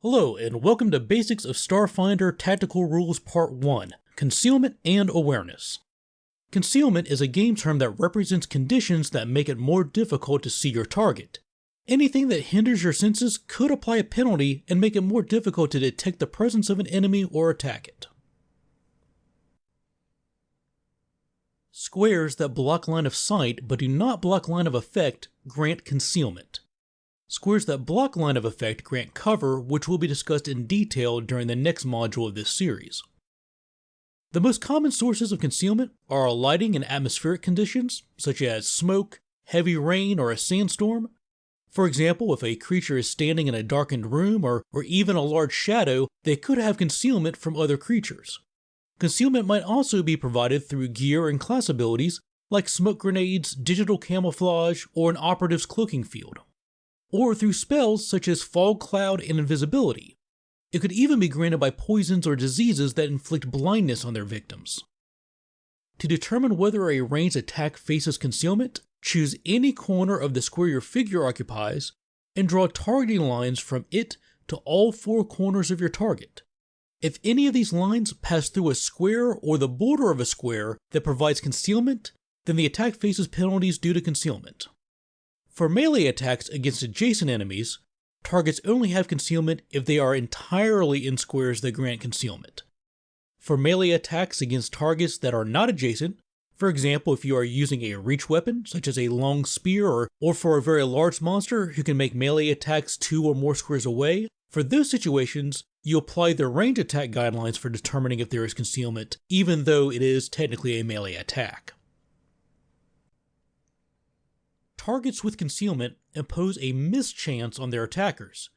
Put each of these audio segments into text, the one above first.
Hello, and welcome to Basics of Starfinder Tactical Rules Part 1, Concealment and Awareness. Concealment is a game term that represents conditions that make it more difficult to see your target. Anything that hinders your senses could apply a penalty and make it more difficult to detect the presence of an enemy or attack it. Squares that block line of sight but do not block line of effect grant concealment. Squares that block line of effect grant cover, which will be discussed in detail during the next module of this series. The most common sources of concealment are lighting and atmospheric conditions, such as smoke, heavy rain, or a sandstorm. For example, if a creature is standing in a darkened room or even a large shadow, they could have concealment from other creatures. Concealment might also be provided through gear and class abilities, like smoke grenades, digital camouflage, or an operative's cloaking field. Or through spells such as fog cloud and invisibility. It could even be granted by poisons or diseases that inflict blindness on their victims. To determine whether a ranged attack faces concealment, choose any corner of the square your figure occupies and draw targeting lines from it to all four corners of your target. If any of these lines pass through a square or the border of a square that provides concealment, then the attack faces penalties due to concealment. For melee attacks against adjacent enemies, targets only have concealment if they are entirely in squares that grant concealment. For melee attacks against targets that are not adjacent, for example if you are using a reach weapon such as a long spear or for a very large monster who can make melee attacks 2 or more squares away, for those situations you apply the range attack guidelines for determining if there is concealment, even though it is technically a melee attack. Targets with concealment impose a mischance on their attackers.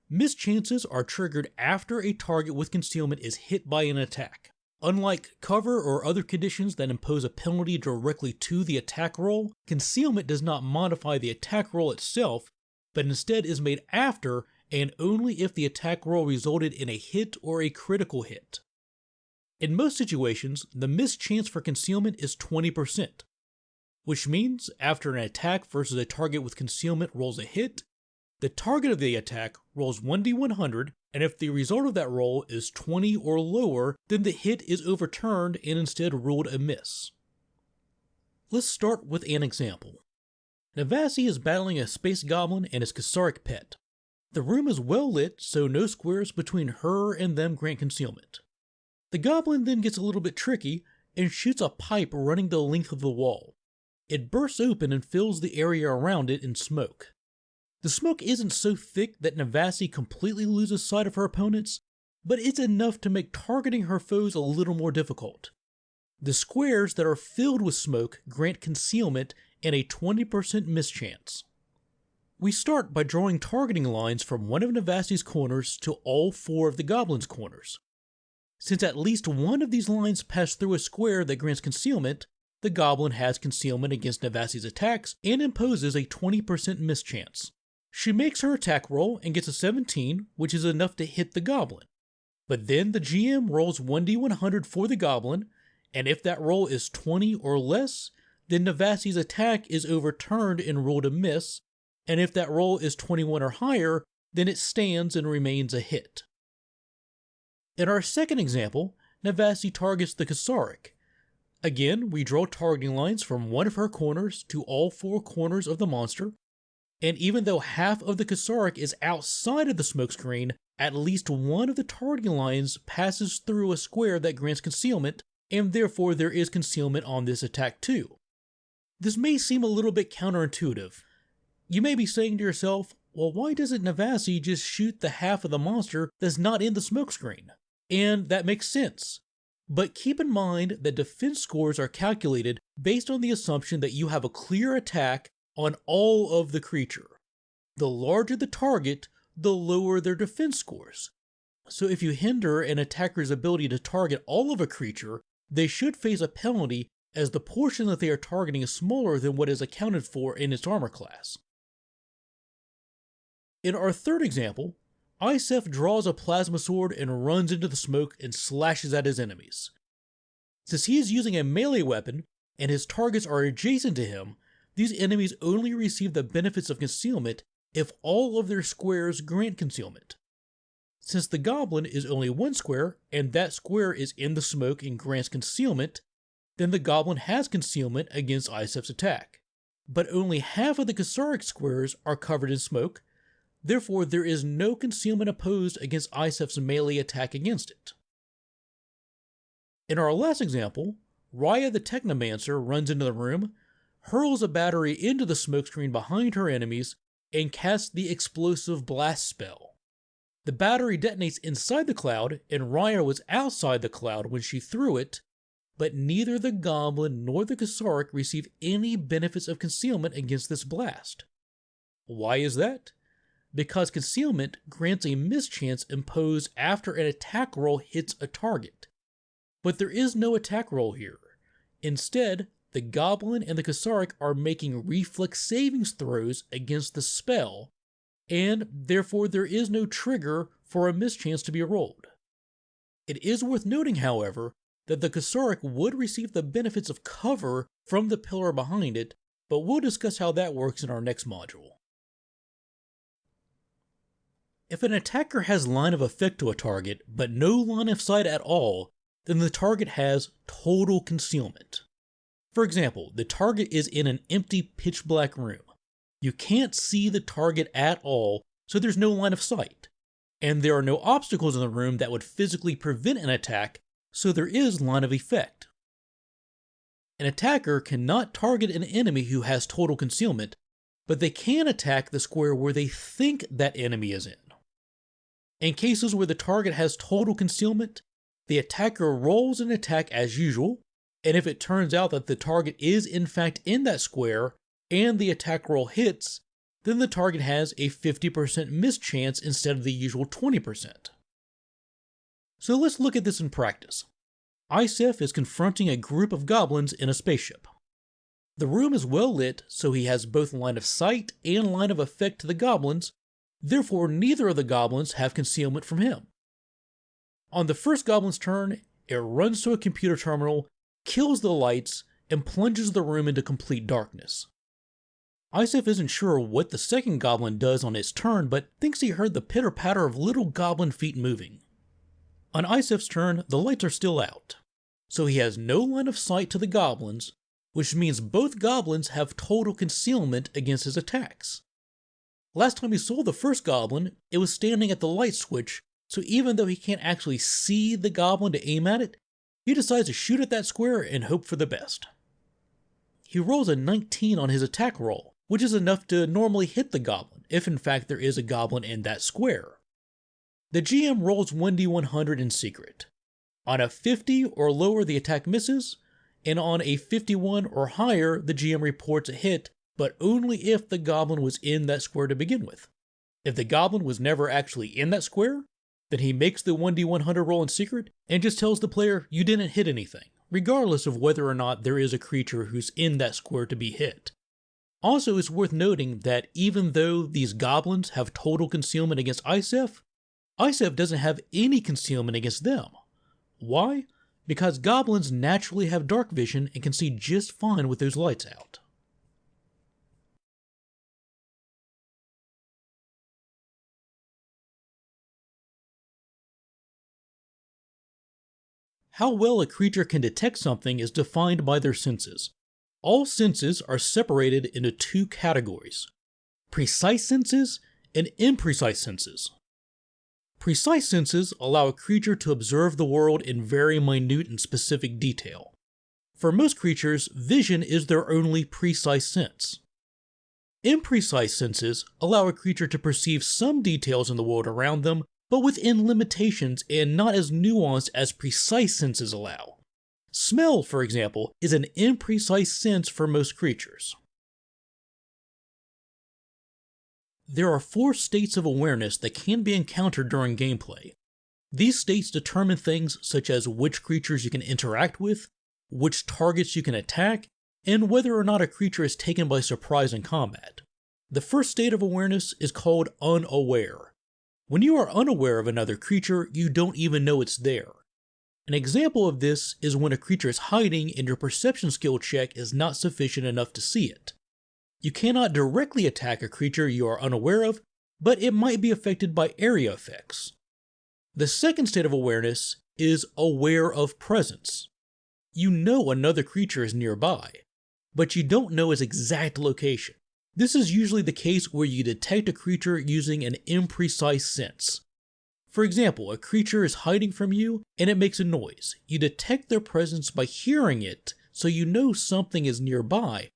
Mischances are triggered after a target with concealment is hit by an attack. Unlike cover or other conditions that impose a penalty directly to the attack roll, concealment does not modify the attack roll itself, but instead is made after and only if the attack roll resulted in a hit or a critical hit. In most situations, the mischance for concealment is 20%. Which means after an attack versus a target with concealment rolls a hit, the target of the attack rolls 1d100, and if the result of that roll is 20 or lower, then the hit is overturned and instead ruled a miss. Let's start with an example. Navasi is battling a space goblin and his Kasaric pet. The room is well lit, so no squares between her and them grant concealment. The goblin then gets a little bit tricky and shoots a pipe running the length of the wall. It bursts open and fills the area around it in smoke. The smoke isn't so thick that Navasi completely loses sight of her opponents, but it's enough to make targeting her foes a little more difficult. The squares that are filled with smoke grant concealment and a 20% mischance. We start by drawing targeting lines from one of Navasi's corners to all four of the goblin's corners. Since at least one of these lines pass through a square that grants concealment, the goblin has concealment against Navasi's attacks and imposes a 20% mischance. She makes her attack roll and gets a 17, which is enough to hit the goblin. But then the GM rolls 1d100 for the goblin, and if that roll is 20 or less, then Navasi's attack is overturned and ruled a miss, and if that roll is 21 or higher, then it stands and remains a hit. In our second example, Navasi targets the Kasaric. Again, we draw targeting lines from one of her corners to all four corners of the monster, and even though half of the Kasaric is outside of the smokescreen, at least one of the targeting lines passes through a square that grants concealment, and therefore there is concealment on this attack too. This may seem a little bit counterintuitive. You may be saying to yourself, well, why doesn't Navasi just shoot the half of the monster that's not in the smokescreen? And that makes sense. But keep in mind that defense scores are calculated based on the assumption that you have a clear attack on all of the creature. The larger the target, the lower their defense scores. So if you hinder an attacker's ability to target all of a creature, they should face a penalty as the portion that they are targeting is smaller than what is accounted for in its armor class. In our third example, Isef draws a plasma sword and runs into the smoke and slashes at his enemies. Since he is using a melee weapon and his targets are adjacent to him, these enemies only receive the benefits of concealment if all of their squares grant concealment. Since the goblin is only one square, and that square is in the smoke and grants concealment, then the goblin has concealment against Isef's attack. But only half of the Kasaric squares are covered in smoke, therefore there is no concealment opposed against Isef's melee attack against it. In our last example, Raya the Technomancer runs into the room, hurls a battery into the smokescreen behind her enemies, and casts the explosive blast spell. The battery detonates inside the cloud, and Raya was outside the cloud when she threw it, but neither the goblin nor the Kasaric receive any benefits of concealment against this blast. Why is that? Because concealment grants a mischance imposed after an attack roll hits a target. But there is no attack roll here. Instead, the goblin and the Kasaric are making reflex savings throws against the spell, and therefore there is no trigger for a mischance to be rolled. It is worth noting, however, that the Kasaric would receive the benefits of cover from the pillar behind it, but we'll discuss how that works in our next module. If an attacker has line of effect to a target, but no line of sight at all, then the target has total concealment. For example, the target is in an empty pitch black room. You can't see the target at all, so there's no line of sight. And there are no obstacles in the room that would physically prevent an attack, so there is line of effect. An attacker cannot target an enemy who has total concealment, but they can attack the square where they think that enemy is in. In cases where the target has total concealment, the attacker rolls an attack as usual, and if it turns out that the target is in fact in that square and the attack roll hits, then the target has a 50% mischance instead of the usual 20%. So let's look at this in practice. Isef is confronting a group of goblins in a spaceship. The room is well lit, so he has both line of sight and line of effect to the goblins, therefore neither of the goblins have concealment from him. On the first goblin's turn, it runs to a computer terminal, kills the lights, and plunges the room into complete darkness. Isef isn't sure what the second goblin does on its turn, but thinks he heard the pitter-patter of little goblin feet moving. On Isef's turn, the lights are still out, so he has no line of sight to the goblins, which means both goblins have total concealment against his attacks. Last time he saw the first goblin, it was standing at the light switch, so even though he can't actually see the goblin to aim at it, he decides to shoot at that square and hope for the best. He rolls a 19 on his attack roll, which is enough to normally hit the goblin, if in fact there is a goblin in that square. The GM rolls 1d100 in secret. On a 50 or lower the attack misses, and on a 51 or higher the GM reports a hit, but only if the goblin was in that square to begin with. If the goblin was never actually in that square, then he makes the 1d100 roll in secret and just tells the player you didn't hit anything, regardless of whether or not there is a creature who's in that square to be hit. Also, it's worth noting that even though these goblins have total concealment against Isef, Isef doesn't have any concealment against them. Why? Because goblins naturally have dark vision and can see just fine with those lights out. How well a creature can detect something is defined by their senses. All senses are separated into two categories: precise senses and imprecise senses. Precise senses allow a creature to observe the world in very minute and specific detail. For most creatures, vision is their only precise sense. Imprecise senses allow a creature to perceive some details in the world around them, but within limitations and not as nuanced as precise senses allow. Smell, for example, is an imprecise sense for most creatures. There are 4 states of awareness that can be encountered during gameplay. These states determine things such as which creatures you can interact with, which targets you can attack, and whether or not a creature is taken by surprise in combat. The first state of awareness is called unaware. When you are unaware of another creature, you don't even know it's there. An example of this is when a creature is hiding and your perception skill check is not sufficient enough to see it. You cannot directly attack a creature you are unaware of, but it might be affected by area effects. The second state of awareness is aware of presence. You know another creature is nearby, but you don't know its exact location. This is usually the case where you detect a creature using an imprecise sense. For example, a creature is hiding from you and it makes a noise. You detect their presence by hearing it, so you know something is nearby,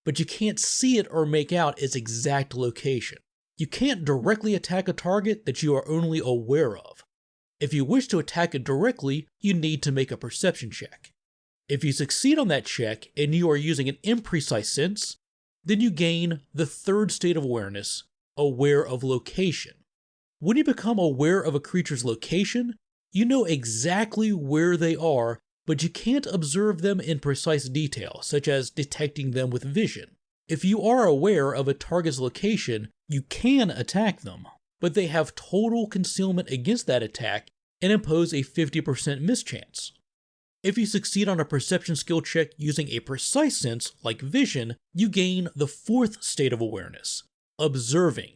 but you can't see it or make out its exact location. You can't directly attack a target that you are only aware of. If you wish to attack it directly, you need to make a perception check. If you succeed on that check and you are using an imprecise sense, then you gain the third state of awareness, aware of location. When you become aware of a creature's location, you know exactly where they are, but you can't observe them in precise detail, such as detecting them with vision. If you are aware of a target's location, you can attack them, but they have total concealment against that attack and impose a 50% mischance. If you succeed on a perception skill check using a precise sense, like vision, you gain the fourth state of awareness, observing.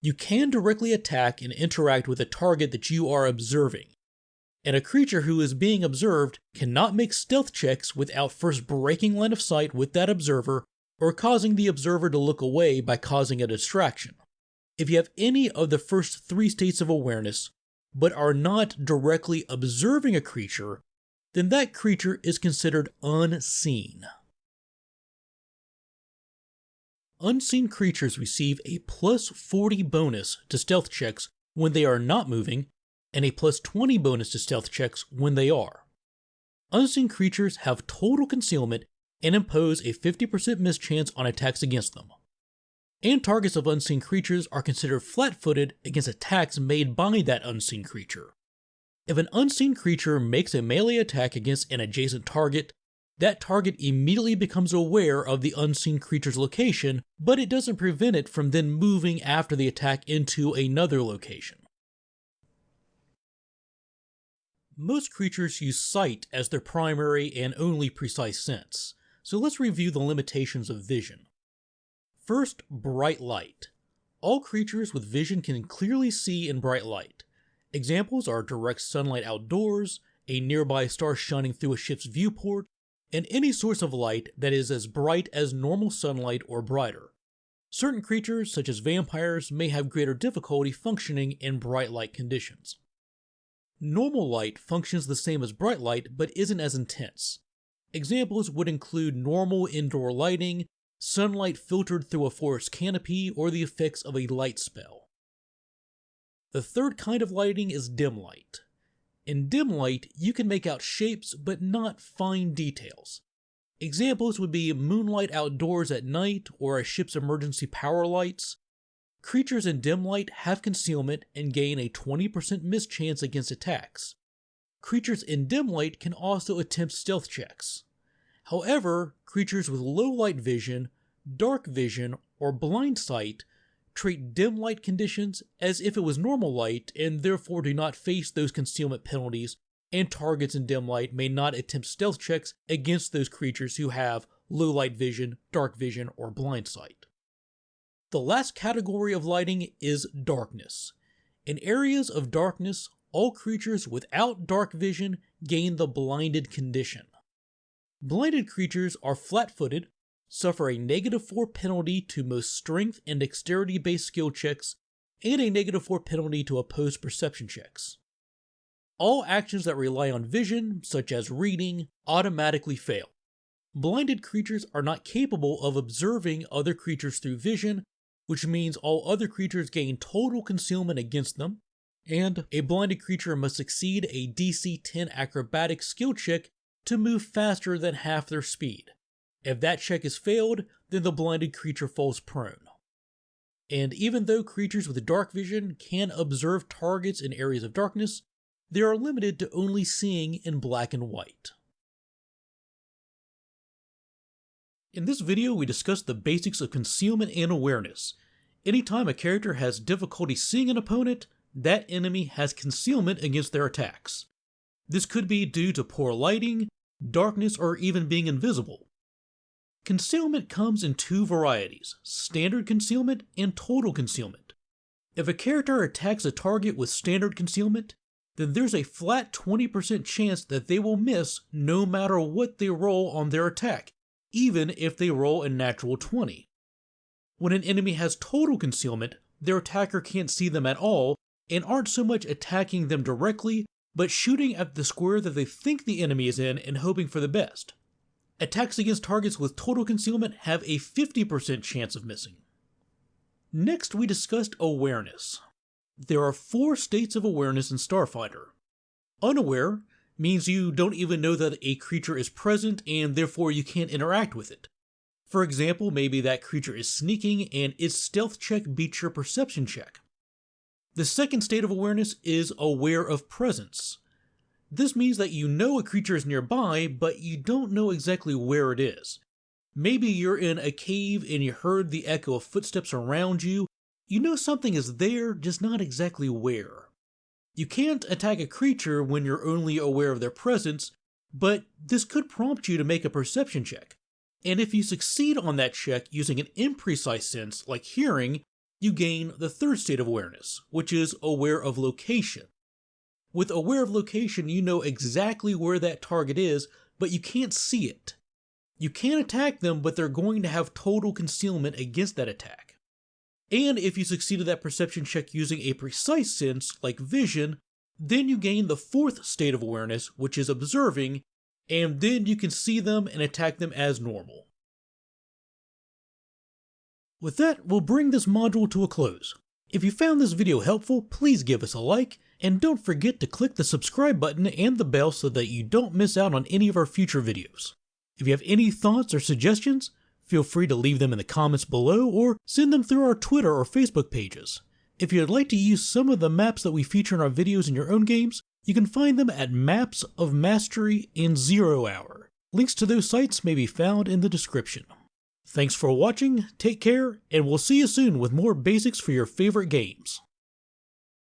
You can directly attack and interact with a target that you are observing, and a creature who is being observed cannot make stealth checks without first breaking line of sight with that observer or causing the observer to look away by causing a distraction. If you have any of the first three states of awareness, but are not directly observing a creature, then that creature is considered unseen. Unseen creatures receive a plus 40 bonus to stealth checks when they are not moving, and a plus 20 bonus to stealth checks when they are. Unseen creatures have total concealment and impose a 50% mischance on attacks against them. And targets of unseen creatures are considered flat-footed against attacks made by that unseen creature. If an unseen creature makes a melee attack against an adjacent target, that target immediately becomes aware of the unseen creature's location, but it doesn't prevent it from then moving after the attack into another location. Most creatures use sight as their primary and only precise sense, so let's review the limitations of vision. First, bright light. All creatures with vision can clearly see in bright light. Examples are direct sunlight outdoors, a nearby star shining through a ship's viewport, and any source of light that is as bright as normal sunlight or brighter. Certain creatures, such as vampires, may have greater difficulty functioning in bright light conditions. Normal light functions the same as bright light but isn't as intense. Examples would include normal indoor lighting, sunlight filtered through a forest canopy, or the effects of a light spell. The third kind of lighting is dim light. In dim light, you can make out shapes but not fine details. Examples would be moonlight outdoors at night or a ship's emergency power lights. Creatures in dim light have concealment and gain a 20% mischance against attacks. Creatures in dim light can also attempt stealth checks. However, creatures with low light vision, dark vision, or blind sight treat dim light conditions as if it was normal light and therefore do not face those concealment penalties, and targets in dim light may not attempt stealth checks against those creatures who have low light vision, dark vision, or blind sight. The last category of lighting is darkness. In areas of darkness, all creatures without dark vision gain the blinded condition. Blinded creatures are flat-footed, suffer a -4 penalty to most strength and dexterity-based skill checks, and a -4 penalty to opposed perception checks. All actions that rely on vision, such as reading, automatically fail. Blinded creatures are not capable of observing other creatures through vision, which means all other creatures gain total concealment against them, and a blinded creature must succeed a DC 10 acrobatic skill check to move faster than half their speed. If that check is failed, then the blinded creature falls prone. And even though creatures with dark vision can observe targets in areas of darkness, they are limited to only seeing in black and white. In this video, we discussed the basics of concealment and awareness. Anytime a character has difficulty seeing an opponent, that enemy has concealment against their attacks. This could be due to poor lighting, darkness, or even being invisible. Concealment comes in two varieties, standard concealment and total concealment. If a character attacks a target with standard concealment, then there's a flat 20% chance that they will miss no matter what they roll on their attack, even if they roll a natural 20. When an enemy has total concealment, their attacker can't see them at all and aren't so much attacking them directly, but shooting at the square that they think the enemy is in and hoping for the best. Attacks against targets with total concealment have a 50% chance of missing. Next, we discussed awareness. There are 4 states of awareness in Starfinder. Unaware means you don't even know that a creature is present and therefore you can't interact with it. For example, maybe that creature is sneaking and its stealth check beats your perception check. The second state of awareness is aware of presence. This means that you know a creature is nearby, but you don't know exactly where it is. Maybe you're in a cave and you heard the echo of footsteps around you. You know something is there, just not exactly where. You can't attack a creature when you're only aware of their presence, but this could prompt you to make a perception check. And if you succeed on that check using an imprecise sense, like hearing, you gain the third state of awareness, which is aware of location. With aware of location, you know exactly where that target is, but you can't see it. You can attack them, but they're going to have total concealment against that attack. And if you succeeded that perception check using a precise sense, like vision, then you gain the fourth state of awareness, which is observing, and then you can see them and attack them as normal. With that, we'll bring this module to a close. If you found this video helpful, please give us a like, and don't forget to click the subscribe button and the bell so that you don't miss out on any of our future videos. If you have any thoughts or suggestions, feel free to leave them in the comments below or send them through our Twitter or Facebook pages. If you'd like to use some of the maps that we feature in our videos in your own games, you can find them at Maps of Mastery and 0 Hour. Links to those sites may be found in the description. Thanks for watching, take care, and we'll see you soon with more basics for your favorite games.